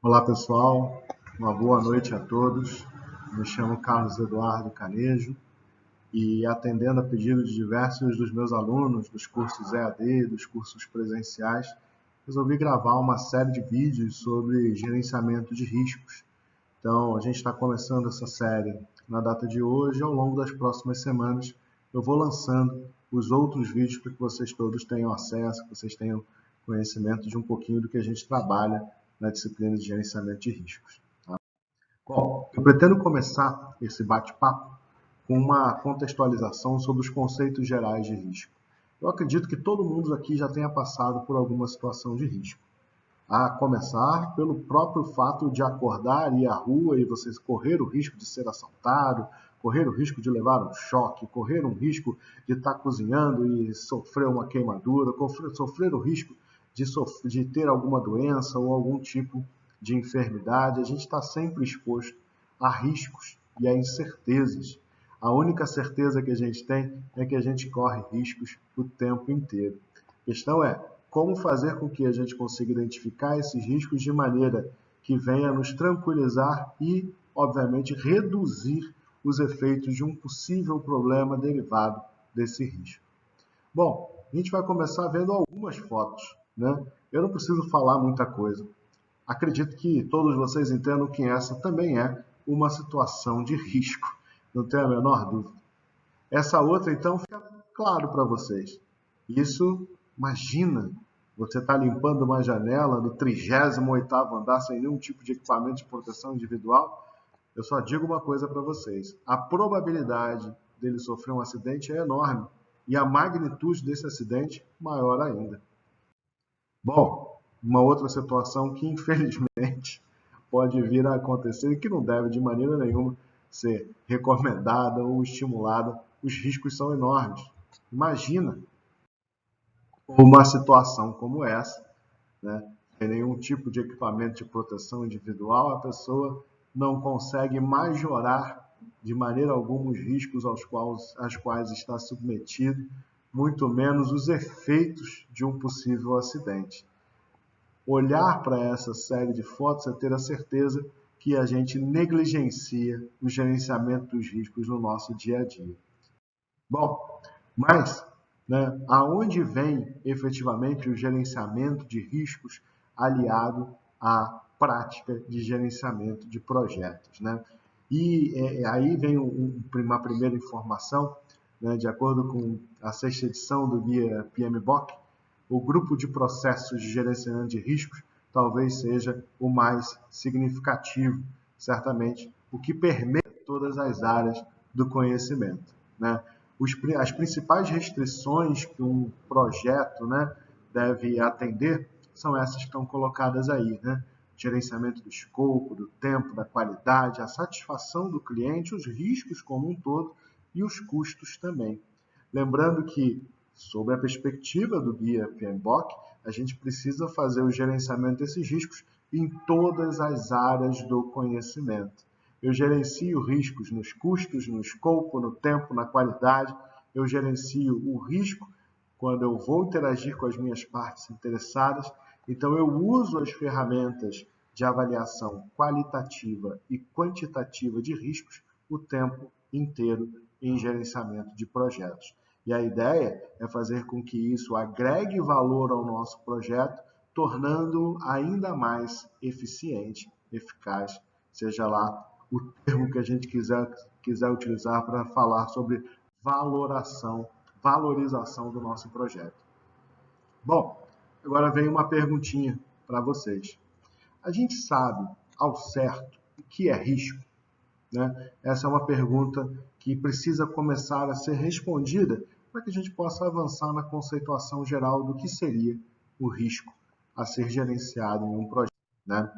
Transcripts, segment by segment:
Olá pessoal, uma boa noite a todos. Me chamo Carlos Eduardo Canejo e, atendendo a pedido de diversos dos meus alunos dos cursos EAD, dos cursos presenciais, resolvi gravar uma série de vídeos sobre gerenciamento de riscos. Então, a gente está começando essa série na data de hoje e ao longo das próximas semanas eu vou lançando os outros vídeos para que vocês todos tenham acesso, que vocês tenham conhecimento de um pouquinho do que a gente trabalha na disciplina de gerenciamento de riscos. Tá? Bom, eu pretendo começar esse bate-papo com uma contextualização sobre os conceitos gerais de risco. Eu acredito que todo mundo aqui já tenha passado por alguma situação de risco. A começar pelo próprio fato de acordar e ir à rua e você correr o risco de ser assaltado, correr o risco de levar um choque, correr um risco de estar cozinhando e sofrer uma queimadura, sofrer o risco de ter alguma doença ou algum tipo de enfermidade. A gente está sempre exposto a riscos e a incertezas. A única certeza que a gente tem é que a gente corre riscos o tempo inteiro. A questão é como fazer com que a gente consiga identificar esses riscos de maneira que venha nos tranquilizar e, obviamente, reduzir os efeitos de um possível problema derivado desse risco. Bom, a gente vai começar vendo algumas fotos, né? Eu não preciso falar muita coisa. Acredito que todos vocês entendam que essa também é uma situação de risco, não tenho a menor dúvida. Essa outra, então, fica claro para vocês. Isso, imagina, você está limpando uma janela no 38º andar sem nenhum tipo de equipamento de proteção individual. Eu só digo uma coisa para vocês. A probabilidade dele sofrer um acidente é enorme e a magnitude desse acidente maior ainda. Bom, uma outra situação que, infelizmente, pode vir a acontecer e que não deve de maneira nenhuma ser recomendada ou estimulada, os riscos são enormes. Imagina uma situação como essa, né? Sem nenhum tipo de equipamento de proteção individual, a pessoa não consegue majorar de maneira alguma os riscos aos quais está submetido, muito menos os efeitos de um possível acidente. Olhar para essa série de fotos é ter a certeza que a gente negligencia o gerenciamento dos riscos no nosso dia a dia. Bom, mas aonde vem efetivamente o gerenciamento de riscos aliado à prática de gerenciamento de projetos, né? E aí vem uma primeira informação, né, de acordo com a 6ª edição do guia PMBOK, o grupo de processos de gerenciamento de riscos talvez seja o mais significativo, certamente, o que permeia todas as áreas do conhecimento, né? As principais restrições que um projeto, né, deve atender são essas que estão colocadas aí, né? Gerenciamento do escopo, do tempo, da qualidade, a satisfação do cliente, os riscos como um todo e os custos também. Lembrando que, sob a perspectiva do guia PMBOK, a gente precisa fazer o gerenciamento desses riscos em todas as áreas do conhecimento. Eu gerencio riscos nos custos, no escopo, no tempo, na qualidade. Eu gerencio o risco quando eu vou interagir com as minhas partes interessadas. Então, eu uso as ferramentas de avaliação qualitativa e quantitativa de riscos o tempo inteiro em gerenciamento de projetos. E a ideia é fazer com que isso agregue valor ao nosso projeto, tornando-o ainda mais eficiente, eficaz, seja lá o termo que a gente quiser utilizar para falar sobre valorização do nosso projeto. Bom, agora vem uma perguntinha para vocês. A gente sabe ao certo o que é risco? Né? Essa é uma pergunta que precisa começar a ser respondida para que a gente possa avançar na conceituação geral do que seria o risco a ser gerenciado em um projeto, né?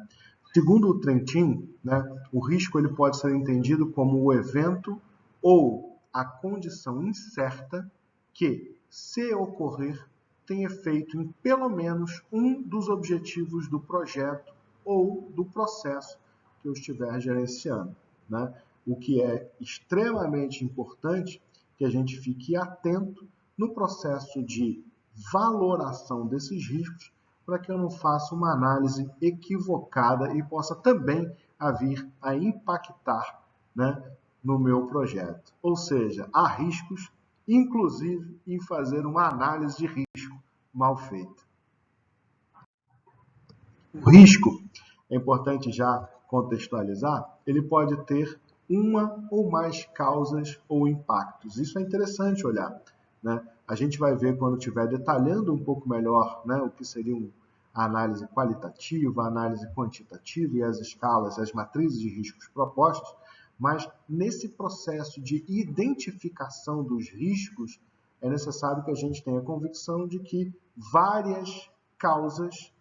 Segundo o Trentin, né, o risco ele pode ser entendido como o evento ou a condição incerta que, se ocorrer, tem efeito em pelo menos um dos objetivos do projeto ou do processo que eu estiver gerenciando, né? O que é extremamente importante que a gente fique atento no processo de valoração desses riscos para que eu não faça uma análise equivocada e possa também vir a impactar, né, no meu projeto. Ou seja, há riscos, inclusive em fazer uma análise de risco mal feita. O risco, é importante já contextualizar, ele pode ter uma ou mais causas ou impactos. Isso é interessante olhar, né? A gente vai ver quando estiver detalhando um pouco melhor, né, o que seria a análise qualitativa, a análise quantitativa e as escalas, as matrizes de riscos propostas, mas nesse processo de identificação dos riscos, é necessário que a gente tenha a convicção de que várias causas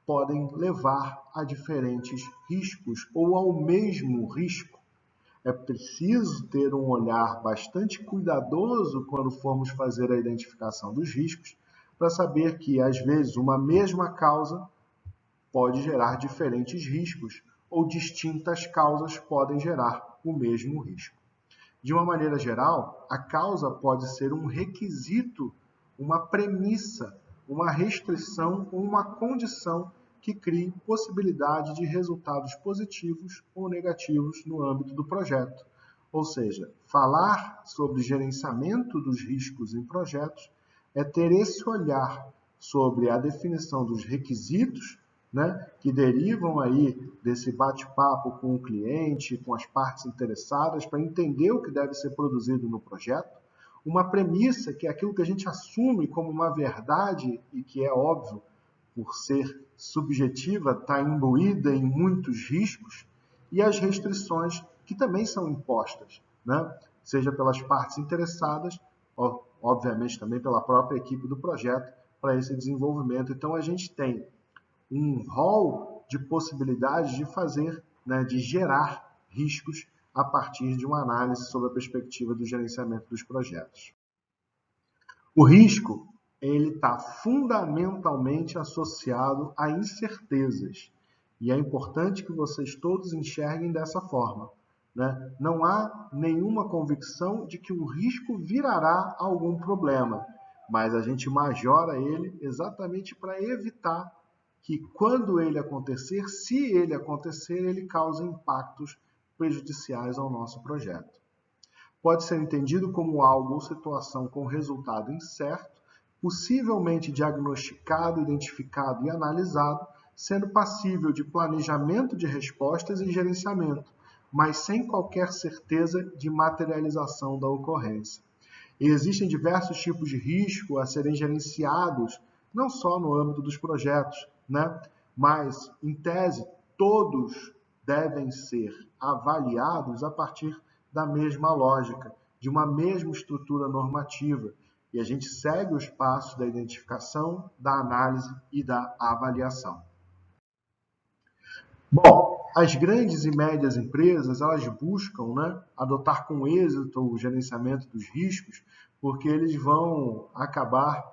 podem levar a diferentes riscos ou ao mesmo risco. É preciso ter um olhar bastante cuidadoso quando formos fazer a identificação dos riscos, para saber que, às vezes, uma mesma causa pode gerar diferentes riscos ou distintas causas podem gerar o mesmo risco. De uma maneira geral, a causa pode ser um requisito, uma premissa, uma restrição ou uma condição que crie possibilidade de resultados positivos ou negativos no âmbito do projeto. Ou seja, falar sobre gerenciamento dos riscos em projetos é ter esse olhar sobre a definição dos requisitos, né, que derivam aí desse bate-papo com o cliente, com as partes interessadas, para entender o que deve ser produzido no projeto. Uma premissa, que é aquilo que a gente assume como uma verdade e que é óbvio, por ser subjetiva, está imbuída em muitos riscos, e as restrições que também são impostas, né? Seja pelas partes interessadas, obviamente também pela própria equipe do projeto, para esse desenvolvimento. Então, a gente tem um rol de possibilidades de fazer, né, de gerar riscos a partir de uma análise sobre a perspectiva do gerenciamento dos projetos. O risco ele está fundamentalmente associado a incertezas. E é importante que vocês todos enxerguem dessa forma, né? Não há nenhuma convicção de que o risco virará algum problema, mas a gente majora ele exatamente para evitar que, quando ele acontecer, se ele acontecer, ele cause impactos prejudiciais ao nosso projeto. Pode ser entendido como algo ou situação com resultado incerto, possivelmente diagnosticado, identificado e analisado, sendo passível de planejamento de respostas e gerenciamento, mas sem qualquer certeza de materialização da ocorrência. E existem diversos tipos de risco a serem gerenciados, não só no âmbito dos projetos, né? Mas, em tese, todos devem ser avaliados a partir da mesma lógica, de uma mesma estrutura normativa. E a gente segue os passos da identificação, da análise e da avaliação. Bom, as grandes e médias empresas, elas buscam, né, adotar com êxito o gerenciamento dos riscos, porque eles vão acabar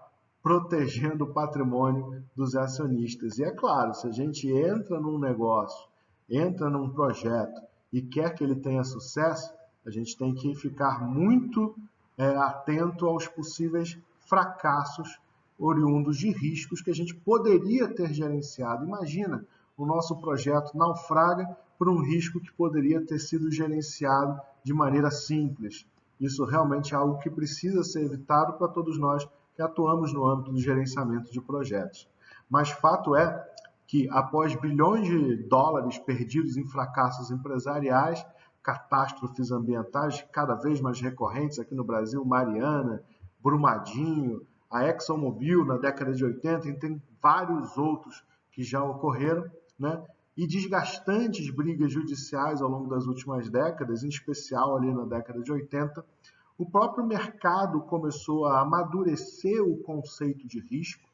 protegendo o patrimônio dos acionistas. E é claro, se a gente entra num negócio, entra num projeto e quer que ele tenha sucesso, a gente tem que ficar muito atento aos possíveis fracassos oriundos de riscos que a gente poderia ter gerenciado. Imagina, o nosso projeto naufraga por um risco que poderia ter sido gerenciado de maneira simples. Isso realmente é algo que precisa ser evitado para todos nós que atuamos no âmbito do gerenciamento de projetos. Mas fato é que, após bilhões de dólares perdidos em fracassos empresariais, catástrofes ambientais cada vez mais recorrentes aqui no Brasil, Mariana, Brumadinho, a ExxonMobil na década de 80, e tem vários outros que já ocorreram, né? E desgastantes brigas judiciais ao longo das últimas décadas, em especial ali na década de 80, o próprio mercado começou a amadurecer o conceito de risco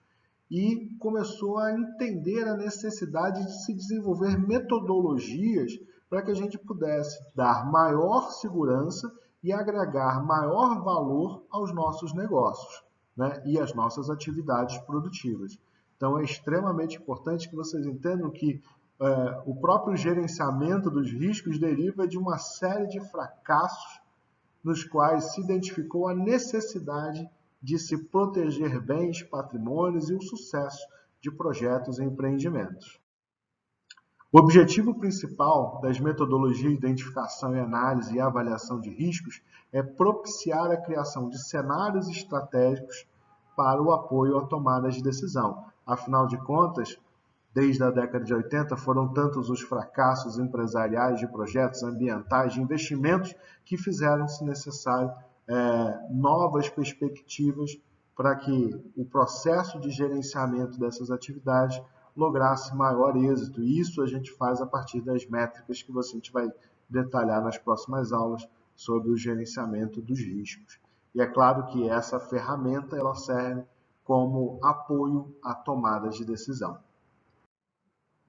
e começou a entender a necessidade de se desenvolver metodologias para que a gente pudesse dar maior segurança e agregar maior valor aos nossos negócios, né, e às nossas atividades produtivas. Então, é extremamente importante que vocês entendam que o próprio gerenciamento dos riscos deriva de uma série de fracassos nos quais se identificou a necessidade de se proteger bens, patrimônios e o sucesso de projetos e empreendimentos. O objetivo principal das metodologias de identificação e análise e avaliação de riscos é propiciar a criação de cenários estratégicos para o apoio à tomada de decisão. Afinal de contas, desde a década de 80, foram tantos os fracassos empresariais de projetos ambientais, de investimentos, que fizeram-se necessário novas perspectivas para que o processo de gerenciamento dessas atividades lograsse maior êxito. E isso a gente faz a partir das métricas que a gente vai detalhar nas próximas aulas sobre o gerenciamento dos riscos. E é claro que essa ferramenta ela serve como apoio à tomada de decisão.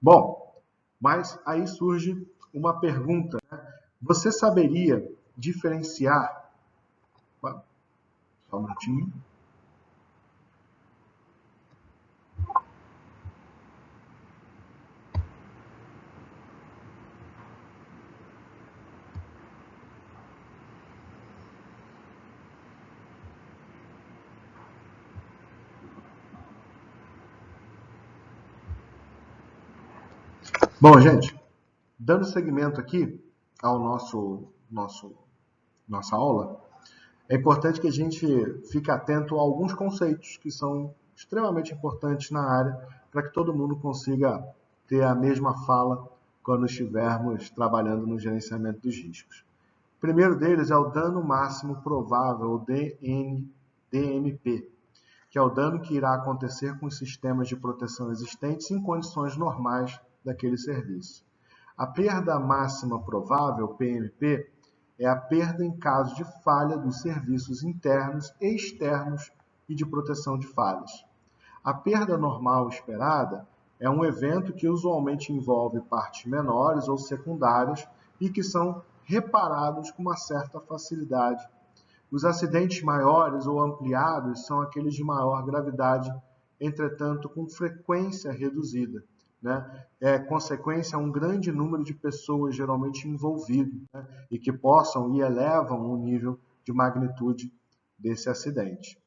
Bom, mas aí surge uma pergunta, né? Você saberia diferenciar... Só um minutinho. Bom, gente, dando seguimento aqui ao nossa aula, é importante que a gente fique atento a alguns conceitos que são extremamente importantes na área para que todo mundo consiga ter a mesma fala quando estivermos trabalhando no gerenciamento dos riscos. O primeiro deles é o dano máximo provável, o DMP, que é o dano que irá acontecer com os sistemas de proteção existentes em condições normais daquele serviço. A perda máxima provável, PMP, é a perda em caso de falha dos serviços internos e externos e de proteção de falhas. A perda normal esperada é um evento que usualmente envolve partes menores ou secundárias e que são reparados com uma certa facilidade. Os acidentes maiores ou ampliados são aqueles de maior gravidade, entretanto com frequência reduzida. Né? Consequência a um grande número de pessoas geralmente envolvidas, né? E que possam e elevam o nível de magnitude desse acidente.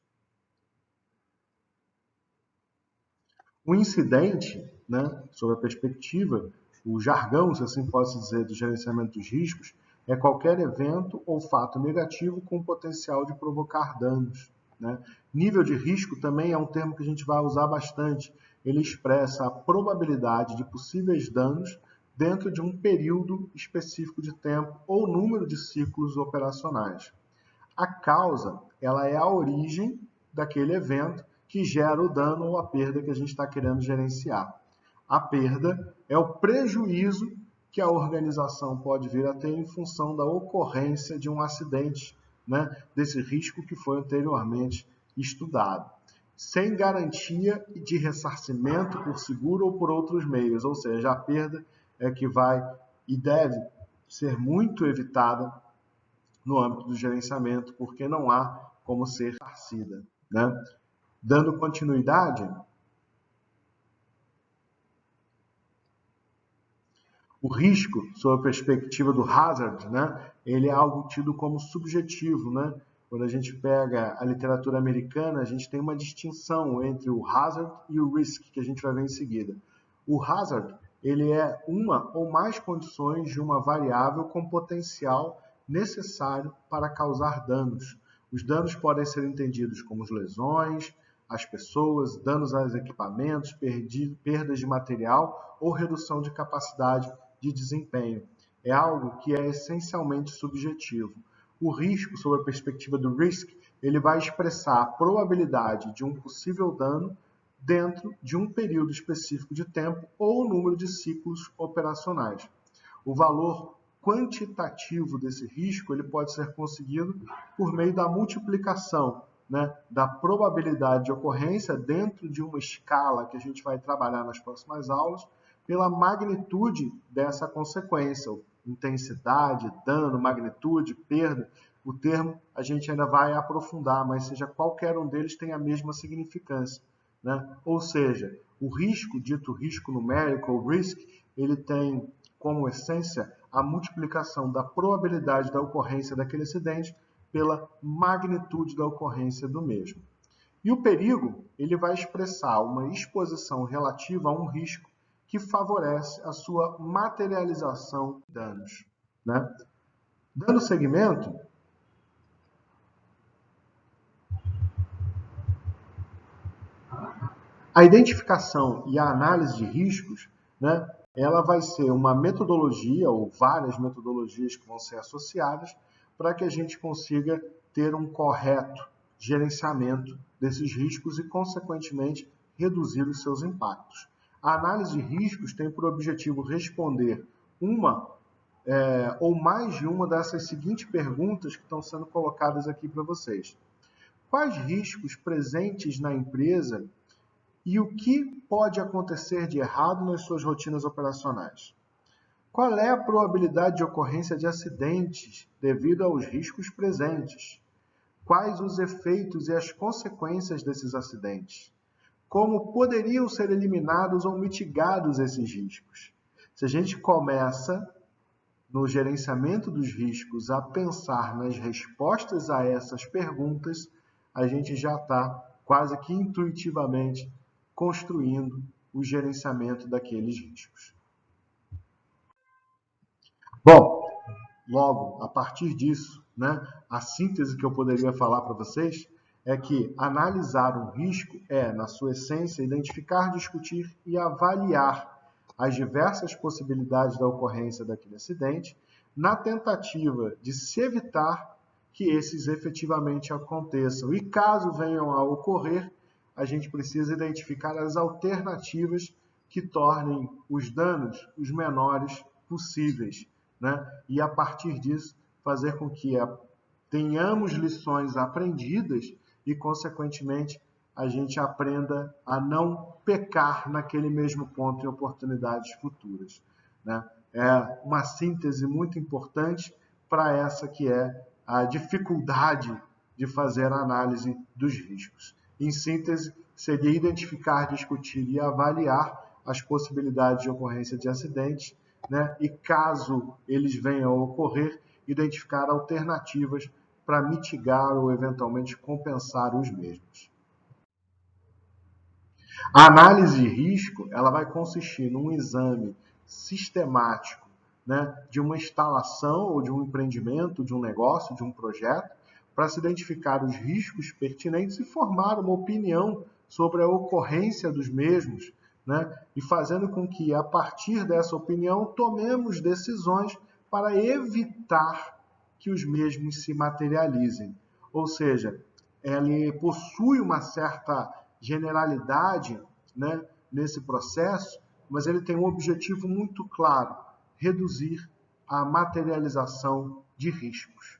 O incidente, né, sob a perspectiva, o jargão, se assim posso dizer, do gerenciamento dos riscos, é qualquer evento ou fato negativo com potencial de provocar danos. Né? Nível de risco também é um termo que a gente vai usar bastante. Ele expressa a probabilidade de possíveis danos dentro de um período específico de tempo ou número de ciclos operacionais. A causa, ela é a origem daquele evento que gera o dano ou a perda que a gente está querendo gerenciar. A perda é o prejuízo que a organização pode vir a ter em função da ocorrência de um acidente, né, desse risco que foi anteriormente estudado, sem garantia de ressarcimento por seguro ou por outros meios, ou seja, a perda é que vai e deve ser muito evitada no âmbito do gerenciamento, porque não há como ser ressarcida. Né? Dando continuidade, o risco, sob a perspectiva do hazard, né, ele é algo tido como subjetivo. Né? Quando a gente pega a literatura americana, a gente tem uma distinção entre o hazard e o risk, que a gente vai ver em seguida. O hazard, ele é uma ou mais condições de uma variável com potencial necessário para causar danos. Os danos podem ser entendidos como lesões às pessoas, danos aos equipamentos, perdas de material ou redução de capacidade de desempenho. É algo que é essencialmente subjetivo. O risco, sob a perspectiva do risk, ele vai expressar a probabilidade de um possível dano dentro de um período específico de tempo ou número de ciclos operacionais. O valor quantitativo desse risco ele pode ser conseguido por meio da multiplicação, né, da probabilidade de ocorrência dentro de uma escala que a gente vai trabalhar nas próximas aulas, pela magnitude dessa consequência, intensidade, dano, magnitude, perda. O termo a gente ainda vai aprofundar, mas seja qualquer um deles tem a mesma significância. Né? Ou seja, o risco, dito risco numérico, ou risk, ele tem como essência a multiplicação da probabilidade da ocorrência daquele acidente pela magnitude da ocorrência do mesmo. E o perigo, ele vai expressar uma exposição relativa a um risco que favorece a sua materialização de danos, né? Dando seguimento, a identificação e a análise de riscos, né, ela vai ser uma metodologia, ou várias metodologias que vão ser associadas, para que a gente consiga ter um correto gerenciamento desses riscos e, consequentemente, reduzir os seus impactos. A análise de riscos tem por objetivo responder uma ou mais de uma dessas seguintes perguntas que estão sendo colocadas aqui para vocês. Quais riscos presentes na empresa e o que pode acontecer de errado nas suas rotinas operacionais? Qual é a probabilidade de ocorrência de acidentes devido aos riscos presentes? Quais os efeitos e as consequências desses acidentes? Como poderiam ser eliminados ou mitigados esses riscos? Se a gente começa no gerenciamento dos riscos a pensar nas respostas a essas perguntas, a gente já está quase que intuitivamente construindo o gerenciamento daqueles riscos. Bom, logo, a partir disso, né, a síntese que eu poderia falar para vocês é que analisar um risco é, na sua essência, identificar, discutir e avaliar as diversas possibilidades da ocorrência daquele acidente, na tentativa de se evitar que esses efetivamente aconteçam. E caso venham a ocorrer, a gente precisa identificar as alternativas que tornem os danos os menores possíveis, né? E a partir disso fazer com que tenhamos lições aprendidas e, consequentemente, a gente aprenda a não pecar naquele mesmo ponto em oportunidades futuras, né? É uma síntese muito importante para essa que é a dificuldade de fazer a análise dos riscos. Em síntese, seria identificar, discutir e avaliar as possibilidades de ocorrência de acidentes, né? E caso eles venham a ocorrer, identificar alternativas para mitigar ou eventualmente compensar os mesmos. A análise de risco, ela vai consistir num exame sistemático, né, de uma instalação ou de um empreendimento, de um negócio, de um projeto, para se identificar os riscos pertinentes e formar uma opinião sobre a ocorrência dos mesmos, né, e fazendo com que, a partir dessa opinião, tomemos decisões para evitar que os mesmos se materializem. Ou seja, ele possui uma certa generalidade, né, nesse processo, mas ele tem um objetivo muito claro: reduzir a materialização de riscos.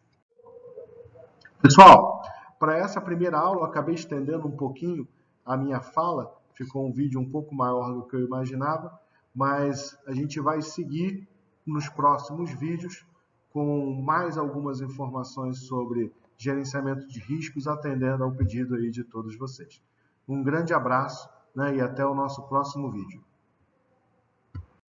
Pessoal, para essa primeira aula, eu acabei estendendo um pouquinho a minha fala, ficou um vídeo um pouco maior do que eu imaginava, mas a gente vai seguir nos próximos vídeos com mais algumas informações sobre gerenciamento de riscos, atendendo ao pedido aí de todos vocês. Um grande abraço, né, e até o nosso próximo vídeo.